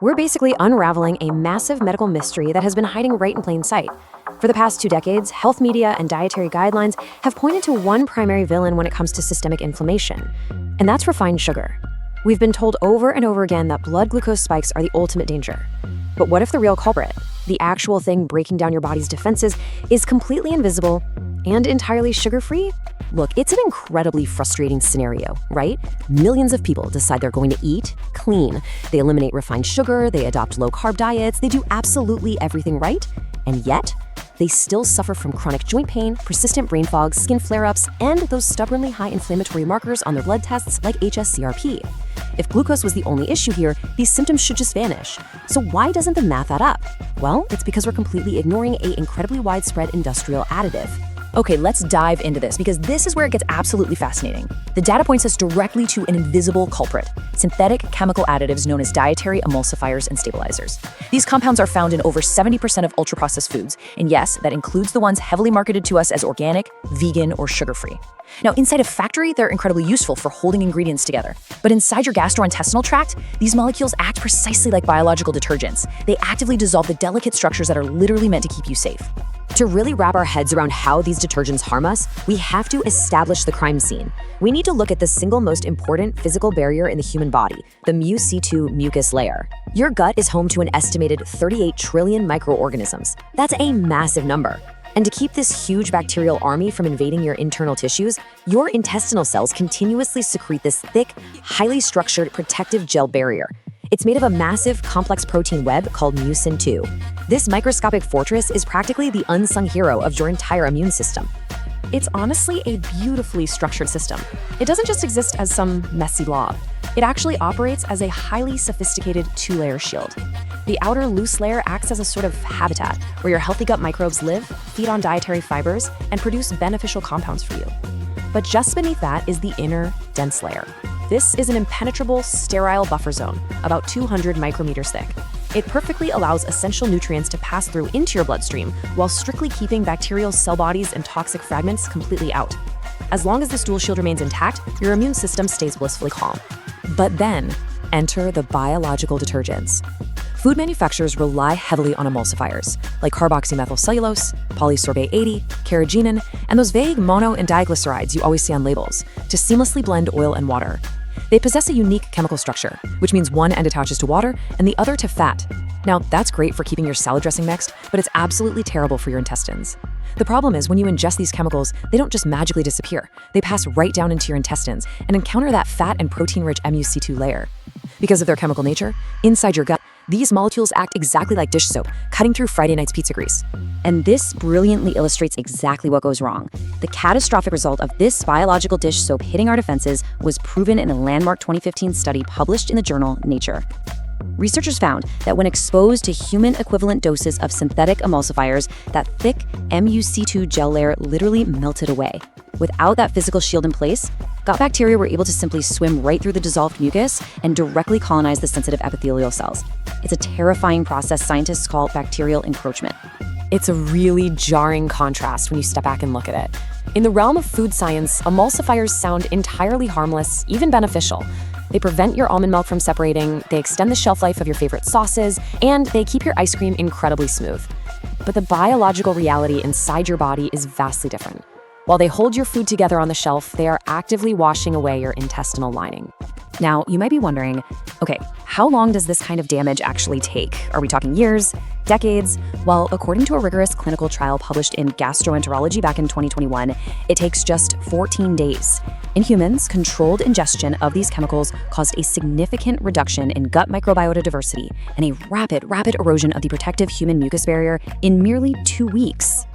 We're basically unraveling a massive medical mystery that has been hiding right in plain sight. For the past 2 decades, health media and dietary guidelines have pointed to one primary villain when it comes to systemic inflammation, and that's refined sugar. We've been told over and over again that blood glucose spikes are the ultimate danger. But what if the real culprit, the actual thing breaking down your body's defenses, is completely invisible and entirely sugar-free? Look, it's an incredibly frustrating scenario, right? Millions of people decide they're going to eat clean. They eliminate refined sugar, they adopt low-carb diets, they do absolutely everything right, and yet they still suffer from chronic joint pain, persistent brain fog, skin flare-ups, and those stubbornly high inflammatory markers on their blood tests like hsCRP. If glucose was the only issue here, these symptoms should just vanish. So why doesn't the math add up? Well, it's because we're completely ignoring an incredibly widespread industrial additive. Okay, let's dive into this because this is where it gets absolutely fascinating. The data points us directly to an invisible culprit, synthetic chemical additives known as dietary emulsifiers and stabilizers. These compounds are found in over 70% of ultra-processed foods, and yes, that includes the ones heavily marketed to us as organic, vegan, or sugar-free. Now, inside a factory, they're incredibly useful for holding ingredients together. But inside your gastrointestinal tract, these molecules act precisely like biological detergents. They actively dissolve the delicate structures that are literally meant to keep you safe. To really wrap our heads around how these detergents harm us, we have to establish the crime scene. We need to look at the single most important physical barrier in the human body, the MUC2 mucus layer. Your gut is home to an estimated 38 trillion microorganisms. That's a massive number. And to keep this huge bacterial army from invading your internal tissues, your intestinal cells continuously secrete this thick, highly structured protective gel barrier. It's made of a massive, complex protein web called mucin 2. This microscopic fortress is practically the unsung hero of your entire immune system. It's honestly a beautifully structured system. It doesn't just exist as some messy blob. It actually operates as a highly sophisticated 2-layer shield. The outer loose layer acts as a sort of habitat where your healthy gut microbes live, feed on dietary fibers, and produce beneficial compounds for you. But just beneath that is the inner, dense layer. This is an impenetrable, sterile buffer zone, about 200 micrometers thick. It perfectly allows essential nutrients to pass through into your bloodstream while strictly keeping bacterial cell bodies and toxic fragments completely out. As long as this dual shield remains intact, your immune system stays blissfully calm. But then, enter the biological detergents. Food manufacturers rely heavily on emulsifiers, like Carboxymethylcellulose, Polysorbate 80, Carrageenan, and those vague mono and diglycerides you always see on labels, to seamlessly blend oil and water. They possess a unique chemical structure, which means one end attaches to water and the other to fat. Now, that's great for keeping your salad dressing mixed, but it's absolutely terrible for your intestines. The problem is when you ingest these chemicals, they don't just magically disappear. They pass right down into your intestines and encounter that fat and protein-rich MUC2 layer. Because of their chemical nature, inside your gut, these molecules act exactly like dish soap, cutting through Friday night's pizza grease. And this brilliantly illustrates exactly what goes wrong. The catastrophic result of this biological dish soap hitting our defenses was proven in a landmark 2015 study published in the journal Nature. Researchers found that when exposed to human equivalent doses of synthetic emulsifiers, that thick MUC2 gel layer literally melted away. Without that physical shield in place, gut bacteria were able to simply swim right through the dissolved mucus and directly colonize the sensitive epithelial cells. It's a terrifying process scientists call bacterial encroachment. It's a really jarring contrast when you step back and look at it. In the realm of food science, emulsifiers sound entirely harmless, even beneficial. They prevent your almond milk from separating, they extend the shelf life of your favorite sauces, and they keep your ice cream incredibly smooth. But the biological reality inside your body is vastly different. While they hold your food together on the shelf, they are actively washing away your intestinal lining. Now, you might be wondering, okay, how long does this kind of damage actually take? Are we talking years, decades? Well, according to a rigorous clinical trial published in Gastroenterology back in 2021, it takes just 14 days. In humans, controlled ingestion of these chemicals caused a significant reduction in gut microbiota diversity and a rapid erosion of the protective human mucus barrier in merely 2 weeks.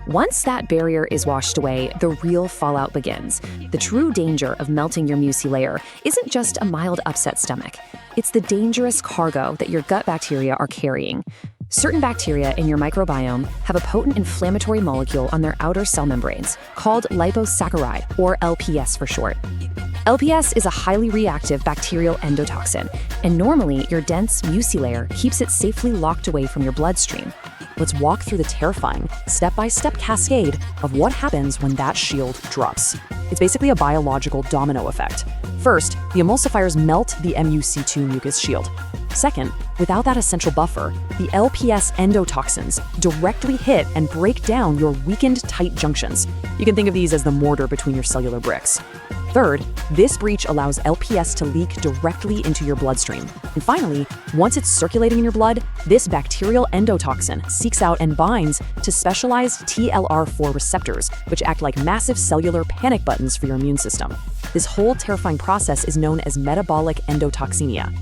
Once that barrier is washed away, the real fallout begins. The true danger of melting your muci layer isn't just a mild upset stomach. It's the dangerous cargo that your gut bacteria are carrying. Certain bacteria in your microbiome have a potent inflammatory molecule on their outer cell membranes, called liposaccharide, or LPS for short. LPS is a highly reactive bacterial endotoxin, and normally your dense muci layer keeps it safely locked away from your bloodstream. Let's walk through the terrifying, step-by-step cascade of what happens when that shield drops. It's basically a biological domino effect. First, the emulsifiers melt the MUC2 mucus shield. Second, without that essential buffer, the LPS endotoxins directly hit and break down your weakened tight junctions. You can think of these as the mortar between your cellular bricks. Third, this breach allows LPS to leak directly into your bloodstream. And finally, once it's circulating in your blood, this bacterial endotoxin seeks out and binds to specialized TLR4 receptors, which act like massive cellular panic buttons for your immune system. This whole terrifying process is known as metabolic endotoxemia.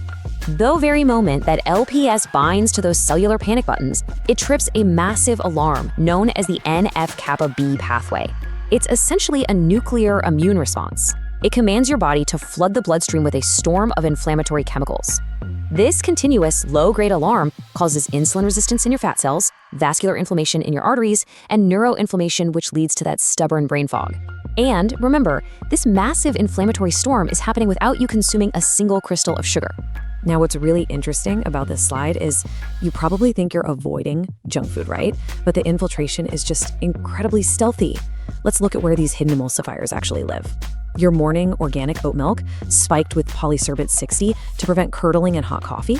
The very moment that LPS binds to those cellular panic buttons, it trips a massive alarm known as the NF-kappa B pathway. It's essentially a nuclear immune response. It commands your body to flood the bloodstream with a storm of inflammatory chemicals. This continuous low-grade alarm causes insulin resistance in your fat cells, vascular inflammation in your arteries, and neuroinflammation, which leads to that stubborn brain fog. And remember, this massive inflammatory storm is happening without you consuming a single crystal of sugar. Now, what's really interesting about this slide is you probably think you're avoiding junk food, right? But the infiltration is just incredibly stealthy. Let's look at where these hidden emulsifiers actually live. Your morning organic oat milk spiked with Polysorbate 60 to prevent curdling in hot coffee.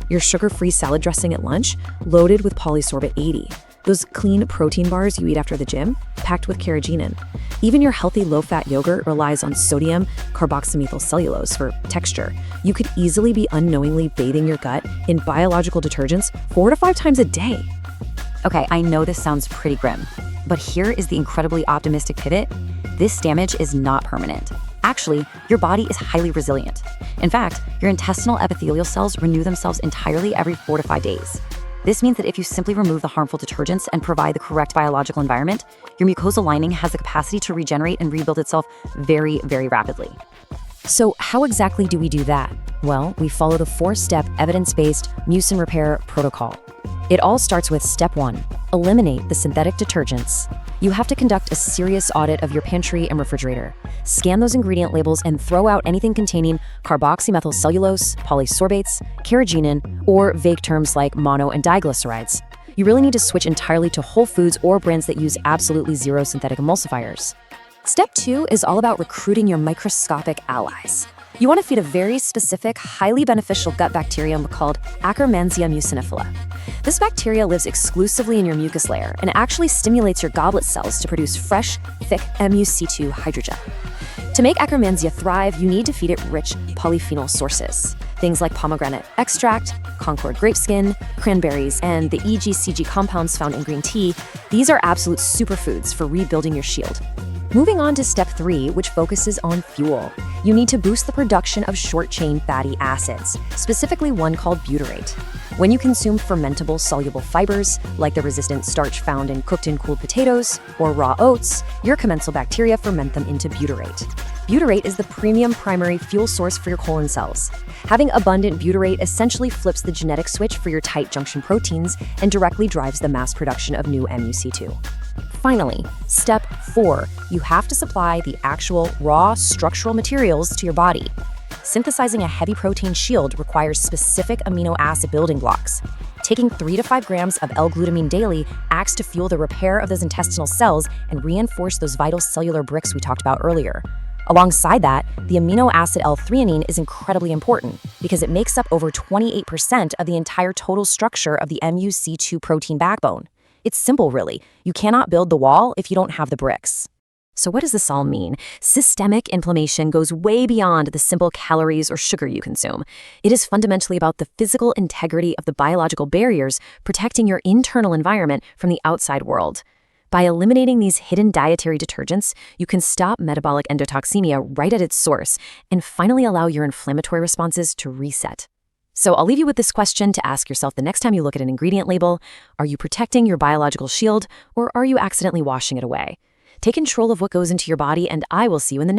Your sugar-free salad dressing at lunch loaded with Polysorbate 80. Those clean protein bars you eat after the gym, packed with Carrageenan. Even your healthy low-fat yogurt relies on sodium carboxymethylcellulose for texture. You could easily be unknowingly bathing your gut in biological detergents 4 to 5 times a day. Okay, I know this sounds pretty grim, but here is the incredibly optimistic pivot. This damage is not permanent. Actually, your body is highly resilient. In fact, your intestinal epithelial cells renew themselves entirely every 4 to 5 days. This means that if you simply remove the harmful detergents and provide the correct biological environment, your mucosal lining has the capacity to regenerate and rebuild itself very, very rapidly. So how exactly do we do that? Well, we follow the 4-step evidence-based Mucin Repair protocol. It all starts with step 1, eliminate the synthetic detergents. You have to conduct a serious audit of your pantry and refrigerator. Scan those ingredient labels and throw out anything containing carboxymethylcellulose, polysorbates, carrageenan, or vague terms like mono and diglycerides. You really need to switch entirely to whole foods or brands that use absolutely zero synthetic emulsifiers. Step 2 is all about recruiting your microscopic allies. You want to feed a very specific, highly beneficial gut bacterium called Akkermansia muciniphila. This bacteria lives exclusively in your mucus layer and actually stimulates your goblet cells to produce fresh, thick MUC2 hydrogel. To make Akkermansia thrive, you need to feed it rich polyphenol sources. Things like pomegranate extract, Concord grape skin, cranberries, and the EGCG compounds found in green tea. These are absolute superfoods for rebuilding your shield. Moving on to step 3, which focuses on fuel. You need to boost the production of short-chain fatty acids, specifically one called butyrate. When you consume fermentable soluble fibers, like the resistant starch found in cooked and cooled potatoes or raw oats, your commensal bacteria ferment them into butyrate. Butyrate is the premium primary fuel source for your colon cells. Having abundant butyrate essentially flips the genetic switch for your tight junction proteins and directly drives the mass production of new MUC2. Finally, step 4, you have to supply the actual raw structural materials to your body. Synthesizing a heavy protein shield requires specific amino acid building blocks. Taking 3 to 5 grams of L-glutamine daily acts to fuel the repair of those intestinal cells and reinforce those vital cellular bricks we talked about earlier. Alongside that, the amino acid L-threonine is incredibly important because it makes up over 28% of the entire total structure of the MUC2 protein backbone. It's simple, really. You cannot build the wall if you don't have the bricks. So what does this all mean? Systemic inflammation goes way beyond the simple calories or sugar you consume. It is fundamentally about the physical integrity of the biological barriers protecting your internal environment from the outside world. By eliminating these hidden dietary detergents, you can stop metabolic endotoxemia right at its source and finally allow your inflammatory responses to reset. So I'll leave you with this question to ask yourself the next time you look at an ingredient label. Are you protecting your biological shield, or are you accidentally washing it away? Take control of what goes into your body, and I will see you in the next